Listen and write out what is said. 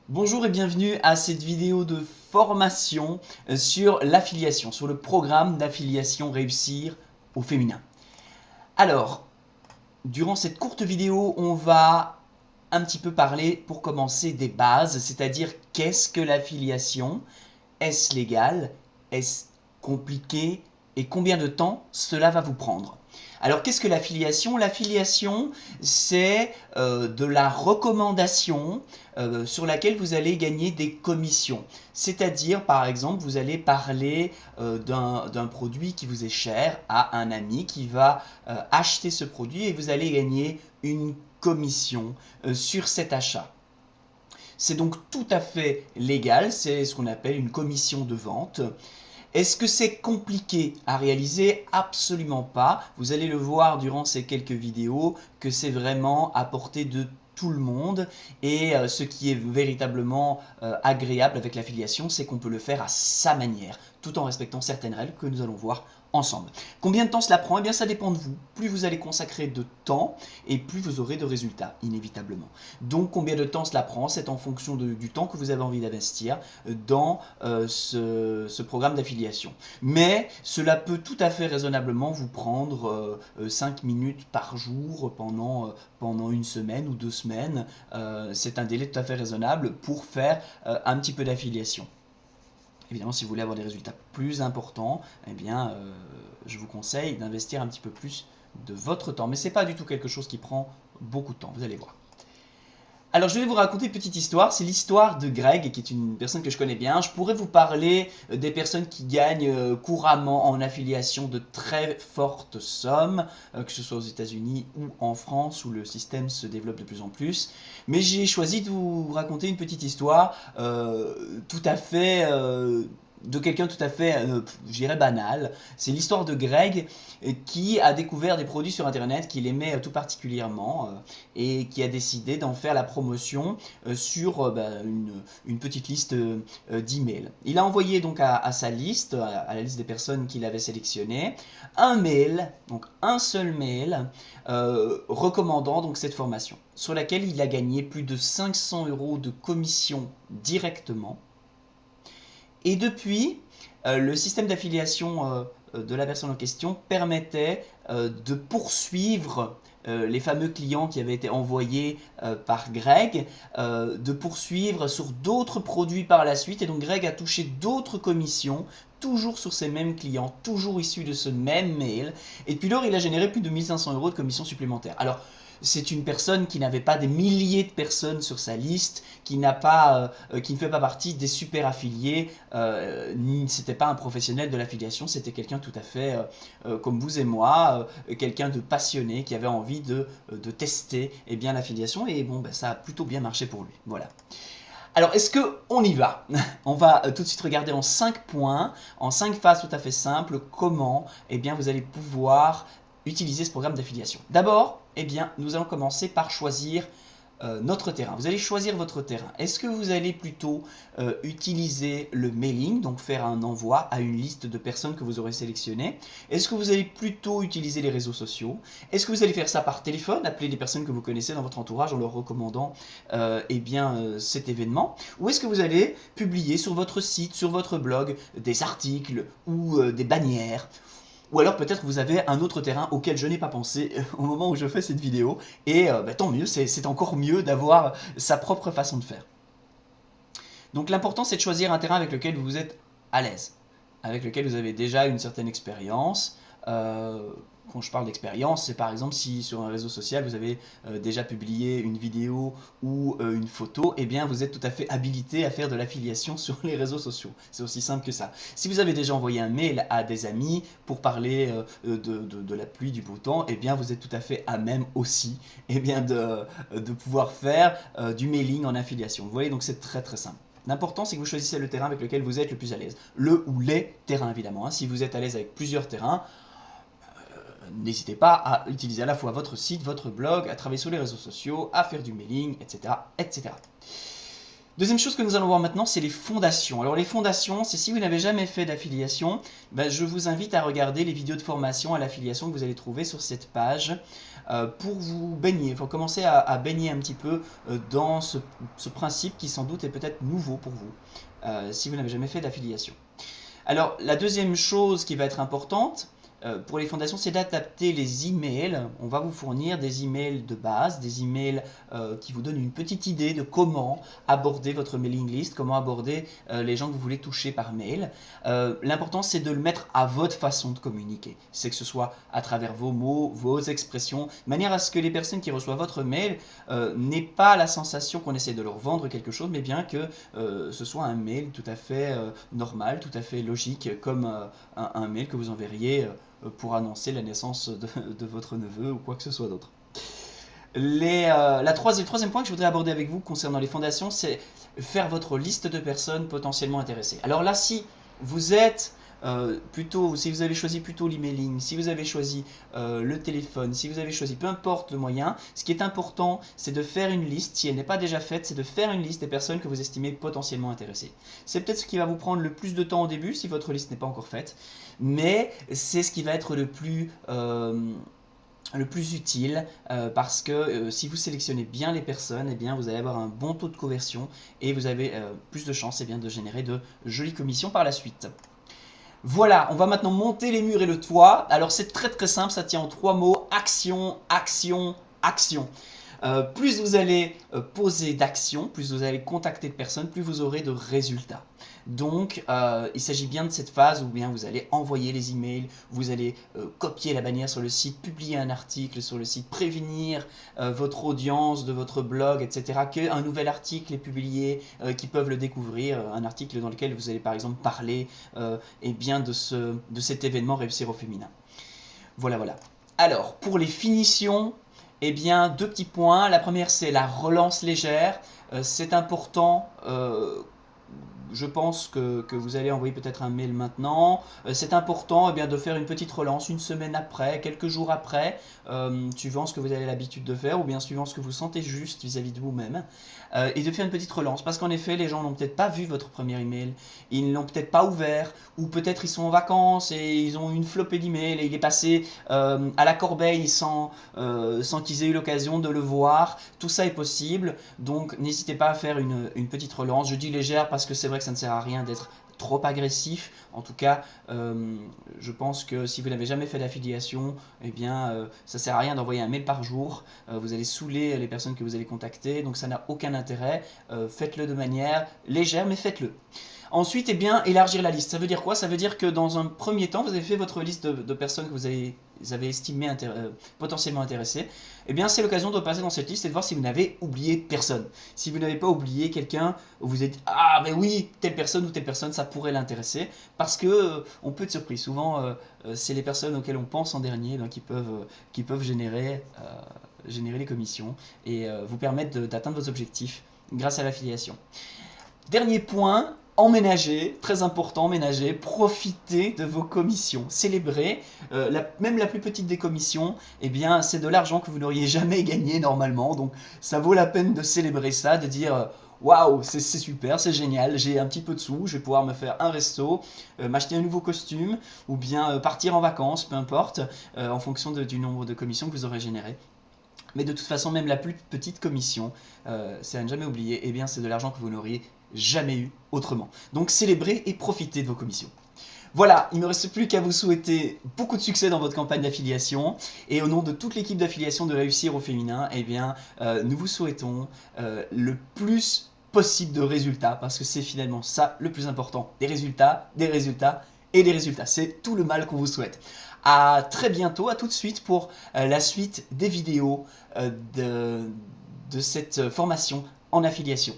Bonjour et bienvenue à cette vidéo de formation sur l'affiliation, sur le programme d'affiliation Réussir au féminin. Alors, durant cette courte vidéo, on va un petit peu parler pour commencer des bases, c'est-à-dire qu'est-ce que l'affiliation? Est-ce légal? Est-ce compliqué? Et combien de temps cela va vous prendre? Alors qu'est-ce que l'affiliation? L'affiliation, c'est de la recommandation sur laquelle vous allez gagner des commissions. C'est-à-dire, par exemple, vous allez parler d'un produit qui vous est cher à un ami qui va acheter ce produit et vous allez gagner une commission sur cet achat. C'est donc tout à fait légal, c'est ce qu'on appelle une commission de vente. Est-ce que c'est compliqué à réaliser? Absolument pas. Vous allez le voir durant ces quelques vidéos que c'est vraiment à portée de tout le monde et ce qui est véritablement agréable avec l'affiliation, c'est qu'on peut le faire à sa manière, tout en respectant certaines règles que nous allons voir ensemble. Combien de temps cela prend? Eh bien ça dépend de vous. Plus vous allez consacrer de temps et plus vous aurez de résultats, inévitablement. Donc combien de temps cela prend? C'est en fonction du temps que vous avez envie d'investir dans ce programme d'affiliation. Mais cela peut tout à fait raisonnablement vous prendre 5 minutes par jour pendant une semaine ou 2 semaines. C'est un délai tout à fait raisonnable pour faire un petit peu d'affiliation. Évidemment, si vous voulez avoir des résultats plus importants, eh bien, je vous conseille d'investir un petit peu plus de votre temps. Mais ce n'est pas du tout quelque chose qui prend beaucoup de temps, vous allez voir. Alors je vais vous raconter une petite histoire, c'est l'histoire de Greg, qui est une personne que je connais bien. Je pourrais vous parler des personnes qui gagnent couramment en affiliation de très fortes sommes, que ce soit aux États-Unis ou en France, où le système se développe de plus en plus. Mais j'ai choisi de vous raconter une petite histoire tout à fait de quelqu'un tout à fait, je dirais, banal. C'est l'histoire de Greg qui a découvert des produits sur Internet qu'il aimait tout particulièrement et qui a décidé d'en faire la promotion sur une petite liste d'emails. Il a envoyé donc à sa liste, à la liste des personnes qu'il avait sélectionnées, un mail, donc un seul mail, recommandant donc cette formation, sur laquelle il a gagné plus de 500 € de commission directement. Et depuis, le système d'affiliation de la personne en question permettait de poursuivre les fameux clients qui avaient été envoyés par Greg, de poursuivre sur d'autres produits par la suite. Et donc Greg a touché d'autres commissions, toujours sur ces mêmes clients, toujours issus de ce même mail. Et puis lors, il a généré plus de 1500 € de commissions supplémentaires. Alors, c'est une personne qui n'avait pas des milliers de personnes sur sa liste, qui ne fait pas partie des super affiliés, c'était pas un professionnel de l'affiliation, c'était quelqu'un tout à fait comme vous et moi, quelqu'un de passionné qui avait envie de tester l'affiliation et bon, ça a plutôt bien marché pour lui. Voilà. Alors, est-ce qu'on y va? On va tout de suite regarder en 5 points, en 5 phases tout à fait simples, comment vous allez pouvoir utiliser ce programme d'affiliation. D'abord, nous allons commencer par choisir notre terrain. Vous allez choisir votre terrain. Est-ce que vous allez plutôt utiliser le mailing, donc faire un envoi à une liste de personnes que vous aurez sélectionnées? Est-ce que vous allez plutôt utiliser les réseaux sociaux? Est-ce que vous allez faire ça par téléphone, appeler des personnes que vous connaissez dans votre entourage en leur recommandant cet événement? Ou est-ce que vous allez publier sur votre site, sur votre blog, des articles ou des bannières? Ou alors peut-être vous avez un autre terrain auquel je n'ai pas pensé au moment où je fais cette vidéo. Et tant mieux, c'est encore mieux d'avoir sa propre façon de faire. Donc l'important c'est de choisir un terrain avec lequel vous êtes à l'aise, avec lequel vous avez déjà une certaine expérience. Quand je parle d'expérience, c'est par exemple si sur un réseau social vous avez déjà publié une vidéo ou une photo, vous êtes tout à fait habilité à faire de l'affiliation sur les réseaux sociaux. C'est aussi simple que ça. Si vous avez déjà envoyé un mail à des amis pour parler de la pluie, du beau temps, vous êtes tout à fait à même aussi de pouvoir faire du mailing en affiliation. Vous voyez, donc c'est très très simple. L'important, c'est que vous choisissez le terrain avec lequel vous êtes le plus à l'aise. Le ou les terrains, évidemment. Si vous êtes à l'aise avec plusieurs terrains, n'hésitez pas à utiliser à la fois votre site, votre blog, à travailler sur les réseaux sociaux, à faire du mailing, etc. etc. Deuxième chose que nous allons voir maintenant, c'est les fondations. Alors les fondations, c'est si vous n'avez jamais fait d'affiliation, je vous invite à regarder les vidéos de formation à l'affiliation que vous allez trouver sur cette page pour vous baigner, pour commencer à baigner un petit peu dans ce principe qui sans doute est peut-être nouveau pour vous, si vous n'avez jamais fait d'affiliation. Alors la deuxième chose qui va être importante, pour les fondations, c'est d'adapter les emails. On va vous fournir des emails de base, des emails qui vous donnent une petite idée de comment aborder votre mailing list, comment aborder les gens que vous voulez toucher par mail. L'important, c'est de le mettre à votre façon de communiquer. C'est que ce soit à travers vos mots, vos expressions, de manière à ce que les personnes qui reçoivent votre mail n'aient pas la sensation qu'on essaie de leur vendre quelque chose, mais bien que ce soit un mail tout à fait normal, tout à fait logique, comme un mail que vous enverriez pour annoncer la naissance de votre neveu ou quoi que ce soit d'autre. Le troisième point que je voudrais aborder avec vous concernant les fondations, c'est faire votre liste de personnes potentiellement intéressées. Alors là, si vous êtes si vous avez choisi plutôt l'emailing, si vous avez choisi le téléphone, si vous avez choisi peu importe le moyen, ce qui est important, c'est de faire une liste. Si elle n'est pas déjà faite, c'est de faire une liste des personnes que vous estimez potentiellement intéressées. C'est peut-être ce qui va vous prendre le plus de temps au début si votre liste n'est pas encore faite, mais c'est ce qui va être le plus utile parce que si vous sélectionnez bien les personnes, vous allez avoir un bon taux de conversion et vous avez plus de chances de générer de jolies commissions par la suite. Voilà, on va maintenant monter les murs et le toit. Alors c'est très très simple, ça tient en 3 mots, action, action, action. Plus vous allez poser d'actions, plus vous allez contacter de personnes, plus vous aurez de résultats. Donc, il s'agit bien de cette phase où vous allez envoyer les emails, vous allez copier la bannière sur le site, publier un article sur le site, prévenir votre audience de votre blog, etc. qu'un nouvel article est publié, qu'ils peuvent le découvrir, un article dans lequel vous allez par exemple parler de cet événement réussir au féminin. Voilà. Alors, pour les finitions, deux petits points. La première, c'est la relance légère. C'est important. Je pense que vous allez envoyer peut-être un mail maintenant. C'est important de faire une petite relance une semaine après, quelques jours après, suivant ce que vous avez l'habitude de faire ou bien suivant ce que vous sentez juste vis-à-vis de vous-même. Et de faire une petite relance parce qu'en effet, les gens n'ont peut-être pas vu votre premier email, ils ne l'ont peut-être pas ouvert ou peut-être ils sont en vacances et ils ont une flopée d'emails et il est passé à la corbeille sans qu'ils aient eu l'occasion de le voir. Tout ça est possible, donc n'hésitez pas à faire une petite relance. Je dis légère parce que c'est vrai que ça ne sert à rien d'être trop agressif. En tout cas, je pense que si vous n'avez jamais fait d'affiliation, ça sert à rien d'envoyer un mail par jour. Vous allez saouler les personnes que vous allez contacter, donc ça n'a aucun intérêt. Faites-le de manière légère, mais faites-le. Ensuite, élargir la liste. Ça veut dire quoi? Ça veut dire que dans un premier temps, vous avez fait votre liste de personnes que vous avez estimées potentiellement intéressées. C'est l'occasion de passer dans cette liste et de voir si vous n'avez oublié personne. Si vous n'avez pas oublié quelqu'un, vous vous dites « Ah, mais oui, telle personne ou telle personne, ça pourrait l'intéresser. » Parce que on peut être surpris. Souvent, c'est les personnes auxquelles on pense en dernier qui peuvent générer les commissions et vous permettre d'atteindre vos objectifs grâce à l'affiliation. Dernier point, emménager, très important, emménager, profitez de vos commissions, célébrez, même la plus petite des commissions, c'est de l'argent que vous n'auriez jamais gagné normalement, donc ça vaut la peine de célébrer ça, de dire waouh, c'est super, c'est génial, j'ai un petit peu de sous, je vais pouvoir me faire un resto, m'acheter un nouveau costume, ou bien partir en vacances, peu importe, en fonction du nombre de commissions que vous aurez généré. Mais de toute façon, même la plus petite commission, c'est à ne jamais oublier, c'est de l'argent que vous n'auriez jamais eu autrement. Donc célébrez et profitez de vos commissions. Voilà, il ne me reste plus qu'à vous souhaiter beaucoup de succès dans votre campagne d'affiliation. Et au nom de toute l'équipe d'affiliation de Réussir au Féminin, nous vous souhaitons le plus possible de résultats, parce que c'est finalement ça le plus important. Des résultats et des résultats. C'est tout le mal qu'on vous souhaite. À très bientôt, à tout de suite pour la suite des vidéos de cette formation en affiliation.